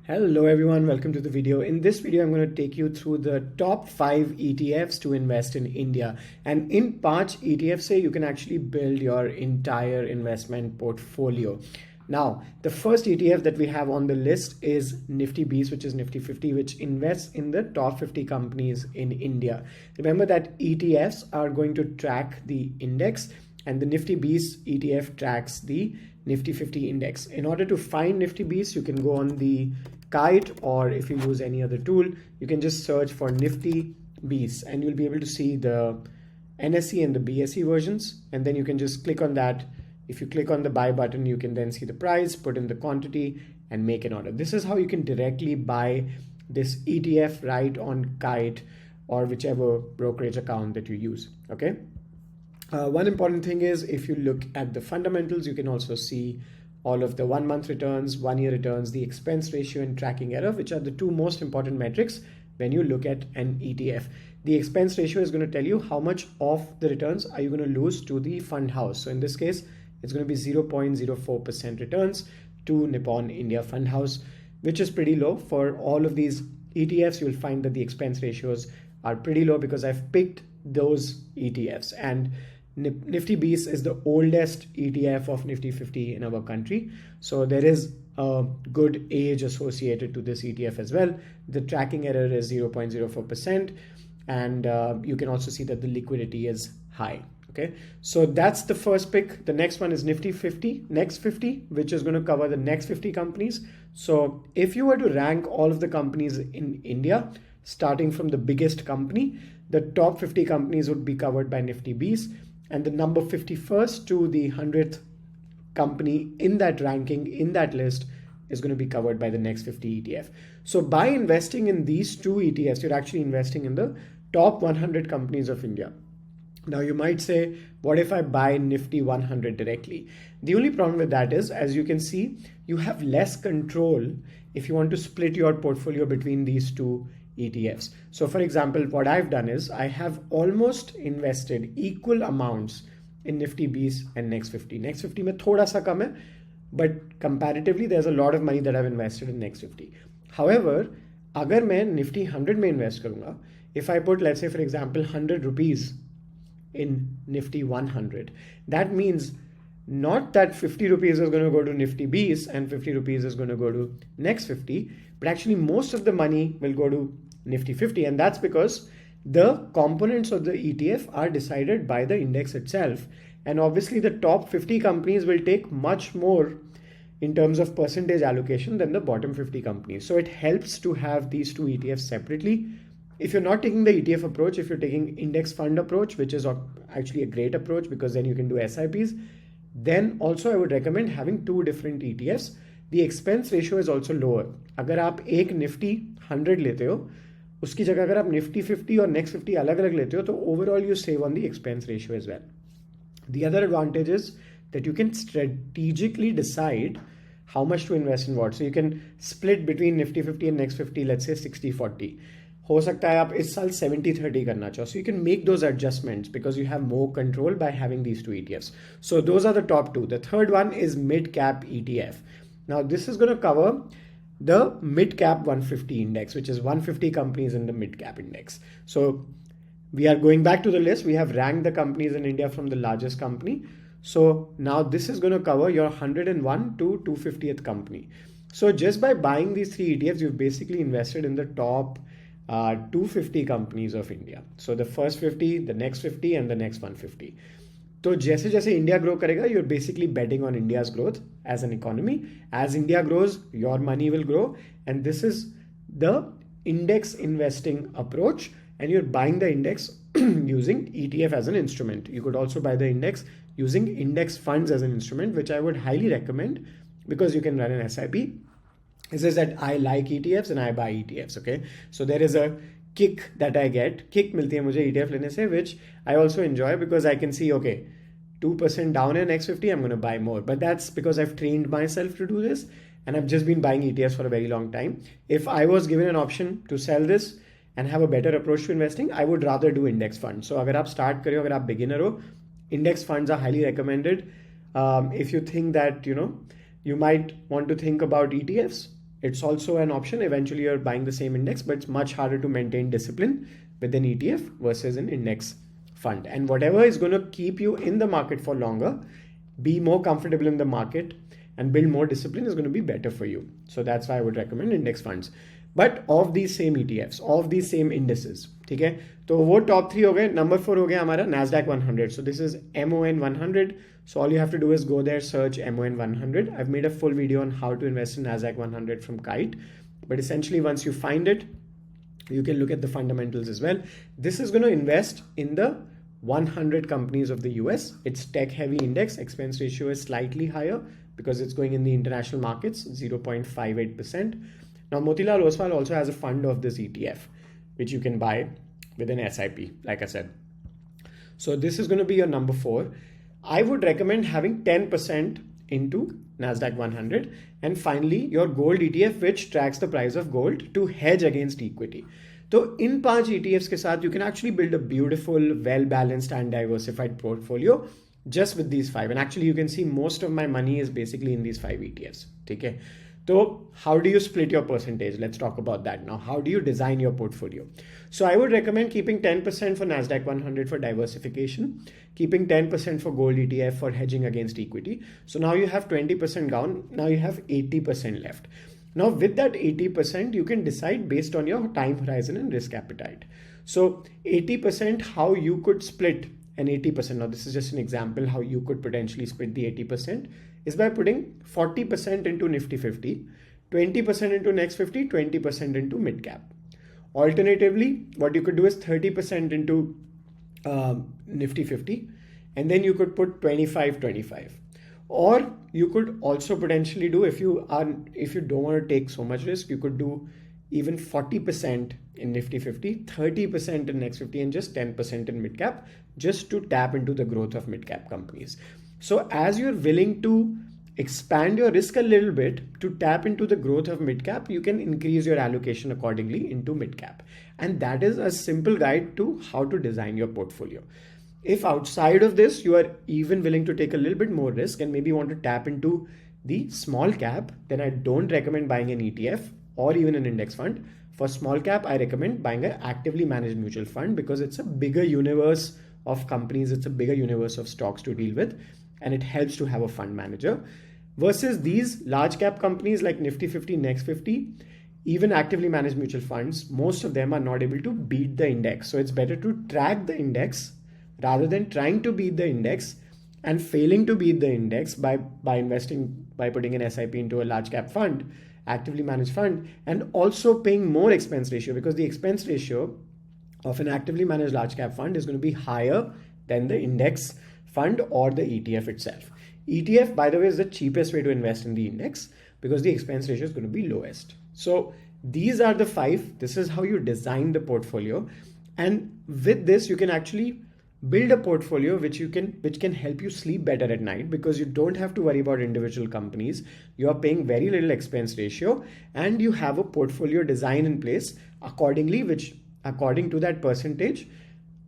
Hello everyone, welcome to the video. In this video, I'm going to take you through the top 5 ETFs to invest in India. And in 5 ETFs से you can actually build your entire investment portfolio. Now, the first ETF that we have on the list is Nifty Beast, which is Nifty 50, which invests in the top 50 companies in India. Remember that ETFs are going to track the index, and the Nifty Beast ETF tracks the Nifty 50 index. In order to find Nifty Beast, you can go on the Kite, or if you use any other tool, you can just search for Nifty Beast and you'll be able to see the NSE and the BSE versions. And then you can just click on that. If you click on the buy button, you can then see the price, put in the quantity and make an order. This is how you can directly buy this ETF right on Kite or whichever brokerage account that you use. Okay. One important thing is if you look at the fundamentals, you can also see all of the 1 month returns, 1 year returns, the expense ratio and tracking error, which are the two most important metrics when you look at an ETF. The expense ratio is going to tell you how much of the returns are you going to lose to the fund house. So in this case, it's going to be 0.04% returns to Nippon India Fund House, which is pretty low. For all of these ETFs, you'll find that the expense ratios are pretty low because I've picked those ETFs. And Nifty Beast is the oldest ETF of Nifty 50 in our country. So there is a good age associated to this ETF as well. The tracking error is 0.04%. And you can also see that the liquidity is high. Okay, so that's the first pick. The next one is Nifty 50, Next 50, which is going to cover the next 50 companies. So if you were to rank all of the companies in India, starting from the biggest company, the top 50 companies would be covered by Nifty Beast. And the number 51st to the 100th company in that ranking, in that list, is going to be covered by the Next 50 ETF. So by investing in these two ETFs, you're actually investing in the top 100 companies of India. Now you might say, what if I buy Nifty 100 directly? The only problem with that is, as you can see, you have less control if you want to split your portfolio between these two ETFs. So for example, what I've done is I have almost invested equal amounts in Nifty Beast and Next 50. Next 50 mein thoda sa kam hai, but comparatively there's a lot of money that I've invested in Next 50. However, agar main Nifty 100 mein invest karunga, if I put, let's say for example, 100 rupees in Nifty 100, that means not that 50 rupees is going to go to Nifty Beast and 50 rupees is going to go to Next 50, but actually most of the money will go to Nifty 50, and that's because the components of the ETF are decided by the index itself. And obviously the top 50 companies will take much more in terms of percentage allocation than the bottom 50 companies. So it helps to have these two ETFs separately. If you're not taking the ETF approach, if you're taking index fund approach, which is actually a great approach because then you can do SIPs, then also I would recommend having two different ETFs. The expense ratio is also lower. अगर आप एक Nifty 100 लेते हो, उसकी जगह अगर आप Nifty 50 और Next 50 अलग अलग लेते हो, तो overall you save on the expense ratio as well. The other advantage is that you can strategically decide how much to invest in what. So you can split between Nifty 50 and Next 50, let's say 60-40. हो सकता है आप इस साल 70-30 करना चाहो. So you can make those adjustments because you have more control by having these two ETFs. So those are the top two. The third one is Mid Cap ETF. Now this is going to cover the Mid Cap 150 index, which is 150 companies in the Mid Cap index. So we are going back to the list. We have ranked the companies in India from the largest company. So now this is going to cover your 101 to 250th company. So just by buying these three ETFs, you've basically invested in the top 250 companies of India. So the first 50, the next 50 and the next 150. तो जैसे जैसे India grow करेगा, you're basically betting on India's growth as an economy. As India grows, your money will grow, and this is the index investing approach, and you're buying the index using ETF as an instrument. You could also buy the index using index funds as an instrument, which I would highly recommend because you can run an SIP. It says that I like ETFs and I buy ETFs. Okay, so there is a kick that I get. Kick मिलती है मुझे ETF लेने से, which I also enjoy because I can see, okay, 2% down in Next 50, I'm going to buy more. But that's because I've trained myself to do this and I've just been buying ETFs for a very long time. If I was given an option to sell this and have a better approach to investing, I would rather do index funds. So अगर आप start कर रहे हो, अगर आप beginner हो, index funds are highly recommended. If you think that, you might want to think about ETFs, It's also an option. Eventually you're buying the same index, but it's much harder to maintain discipline with an ETF versus an index fund. And whatever is going to keep you in the market for longer, be more comfortable in the market and build more discipline is going to be better for you. So that's why I would recommend index funds. But of these same ETFs, of these same indices, ठीक है? तो वो top 3 हो गए. Number 4 हो गया हमारा Nasdaq 100. So this is MON 100. So all you have to do is go there, search MON 100. I've made a full video on how to invest in Nasdaq 100 from Kite. But essentially once you find it, you can look at the fundamentals as well. This is going to invest in the 100 companies of the US. It's tech heavy index. Expense ratio is slightly higher because it's going in the international markets, 0.58%. Now Motilal Oswal also has a fund of this ETF, which you can buy with an SIP, like I said. So this is going to be your number 4. I would recommend having 10% into Nasdaq 100. And finally, your gold ETF, which tracks the price of gold to hedge against equity. So in 5 ETFs के साथ, you can actually build a beautiful, well-balanced and diversified portfolio just with these 5. And actually you can see most of my money is basically in these 5 ETFs. Okay. So how do you split your percentage? Let's talk about that now. How do you design your portfolio? So I would recommend keeping 10% for Nasdaq 100 for diversification, keeping 10% for gold ETF for hedging against equity. So now you have 20% down. Now you have 80% left. Now with that 80%, you can decide based on your time horizon and risk appetite. So 80%, how you could split an 80%. Now this is just an example how you could potentially split the 80% is by putting 40% into Nifty 50, 20% into Next 50, 20% into Mid Cap. Alternatively, what you could do is 30% into Nifty 50, and then you could put 25. Or you could also potentially do, if you don't want to take so much risk, you could do even 40% in Nifty 50, 30% in Next 50, and just 10% in Mid Cap, just to tap into the growth of mid cap companies. So as you're willing to expand your risk a little bit to tap into the growth of mid cap, you can increase your allocation accordingly into mid cap. And that is a simple guide to how to design your portfolio. If outside of this, you are even willing to take a little bit more risk and maybe want to tap into the small cap, then I don't recommend buying an ETF or even an index fund. For small cap, I recommend buying an actively managed mutual fund because it's a bigger universe of companies. It's a bigger universe of stocks to deal with, and it helps to have a fund manager. Versus these large cap companies like Nifty 50, Next 50, even actively managed mutual funds, most of them are not able to beat the index. So it's better to track the index rather than trying to beat the index and failing to beat the index by putting an SIP into a large cap fund, actively managed fund, and also paying more expense ratio, because the expense ratio of an actively managed large cap fund is going to be higher than the index fund or the ETF itself. ETF, by the way, is the cheapest way to invest in the index because the expense ratio is going to be lowest. So these are the 5. This is how you design the portfolio. And with this, you can actually build a portfolio which can help you sleep better at night, because you don't have to worry about individual companies. You are paying very little expense ratio and you have a portfolio design in place accordingly, which according to that percentage,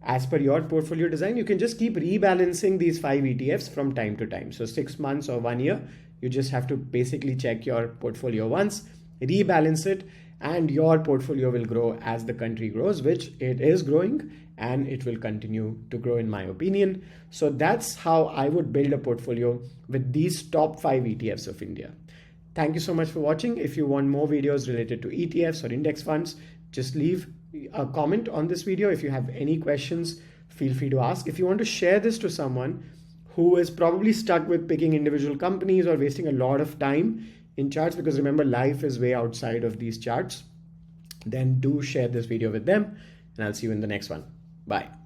as per your portfolio design, you can just keep rebalancing these 5 ETFs from time to time. So 6 months or 1 year, you just have to basically check your portfolio once, rebalance it, and your portfolio will grow as the country grows, which it is growing, and it will continue to grow in my opinion. So that's how I would build a portfolio with these top 5 ETFs of India. Thank you so much for watching. If you want more videos related to ETFs or index funds, just leave a comment on this video. If you have any questions, feel free to ask. If you want to share this to someone who is probably stuck with picking individual companies or wasting a lot of time in charts, because remember, life is way outside of these charts, then do share this video with them, and I'll see you in the next one. Bye.